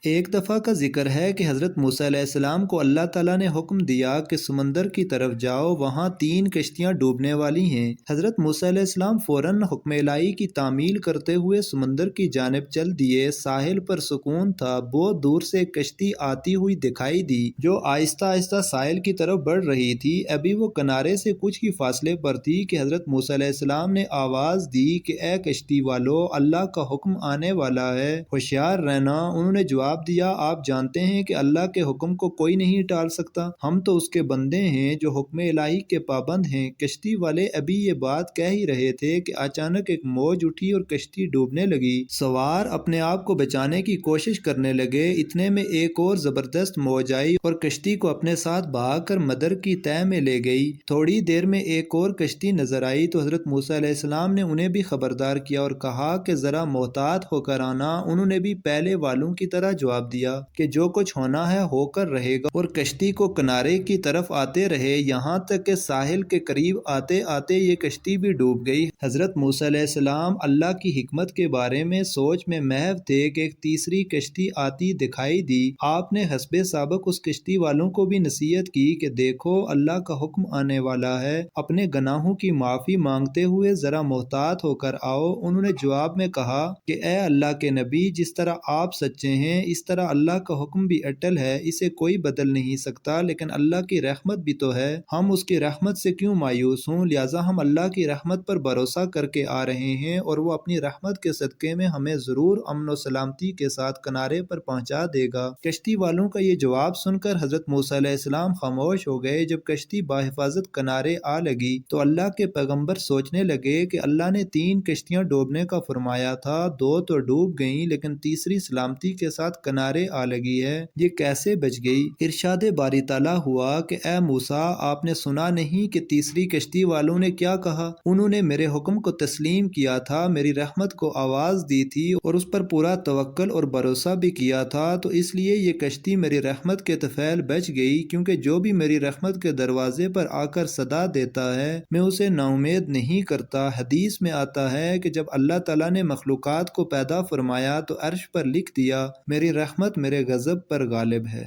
ایک دفعہ کا ذکر ہے کہ حضرت موسیٰ علیہ السلام کو اللہ تعالیٰ نے حکم دیا کہ سمندر کی طرف جاؤ، وہاں 3 کشتیاں ڈوبنے والی ہیں۔ حضرت موسیٰ علیہ السلام فوراً حکم الہی کی تعمیل کرتے ہوئے سمندر کی جانب چل دیے۔ ساحل پر سکون تھا۔ بہت دور سے ایک کشتی آتی ہوئی دکھائی دی جو آہستہ آہستہ ساحل کی طرف بڑھ رہی تھی۔ ابھی وہ کنارے سے کچھ ہی فاصلے پر تھی کہ حضرت موسیٰ علیہ السلام نے آواز دی کہ اے کشتی والو، اللہ کا حکم آنے والا ہے، ہوشیار رہنا۔ انہوں نے جواب دیا، آپ جانتے ہیں کہ اللہ کے حکم کو کوئی نہیں ٹال سکتا، ہم تو اس کے بندے ہیں جو حکم الہی کے پابند ہیں۔ کشتی والے ابھی یہ بات کہہ ہی رہے تھے کہ اچانک ایک موج اٹھی اور کشتی ڈوبنے لگی۔ سوار اپنے آپ کو بچانے کی کوشش کرنے لگے، اتنے میں ایک اور زبردست موج آئی اور کشتی کو اپنے ساتھ بہا کر مدر کی تہہ میں لے گئی۔ تھوڑی دیر میں ایک اور کشتی نظر آئی تو حضرت موسیٰ علیہ السلام نے انہیں بھی خبردار کیا اور کہا کہ ذرا محتاط ہو کر آنا۔ انہوں نے بھی پہلے والوں کی طرح جواب دیا کہ جو کچھ ہونا ہے ہو کر رہے گا، اور کشتی کو کنارے کی طرف آتے رہے، یہاں تک کہ ساحل کے قریب آتے آتے یہ کشتی بھی ڈوب گئی۔ حضرت موسیٰ علیہ السلام اللہ کی حکمت کے بارے میں سوچ میں محو تھے کہ ایک تیسری کشتی آتی دکھائی دی۔ آپ نے حسب سابق اس کشتی والوں کو بھی نصیحت کی کہ دیکھو، اللہ کا حکم آنے والا ہے، اپنے گناہوں کی معافی مانگتے ہوئے ذرا محتاط ہو کر آؤ۔ انہوں نے جواب میں کہا کہ اے اللہ کے نبی، جس طرح آپ سچے ہیں اس طرح اللہ کا حکم بھی اٹل ہے، اسے کوئی بدل نہیں سکتا، لیکن اللہ کی رحمت بھی تو ہے، ہم اس کی رحمت سے کیوں مایوس ہوں؟ لہٰذا ہم اللہ کی رحمت پر بھروسہ کر کے آ رہے ہیں اور وہ اپنی رحمت کے صدقے میں ہمیں ضرور امن و سلامتی کے ساتھ کنارے پر پہنچا دے گا۔ کشتی والوں کا یہ جواب سن کر حضرت موسیٰ علیہ السلام خاموش ہو گئے۔ جب کشتی بحفاظت کنارے آ لگی تو اللہ کے پیغمبر سوچنے لگے کہ اللہ نے 3 کشتیاں ڈوبنے کا فرمایا تھا، 2 تو ڈوب گئیں لیکن تیسری سلامتی کے ساتھ کنارے آ لگی ہے، یہ کیسے بچ گئی؟ ارشاد باری تعالیٰ ہوا کہ اے موسیٰ، آپ نے سنا نہیں کہ تیسری کشتی والوں نے کیا کہا؟ انہوں نے میرے حکم کو تسلیم کیا تھا، میری رحمت کو آواز دی تھی اور اس پر پورا توکل اور بھروسہ بھی کیا تھا، تو اس لیے یہ کشتی میری رحمت کے طفیل بچ گئی، کیونکہ جو بھی میری رحمت کے دروازے پر آ کر صدا دیتا ہے میں اسے نا امید نہیں کرتا۔ حدیث میں آتا ہے کہ جب اللہ تعالیٰ نے مخلوقات کو پیدا فرمایا تو عرش پر لکھ دیا، میری رحمت میرے غضب پر غالب ہے۔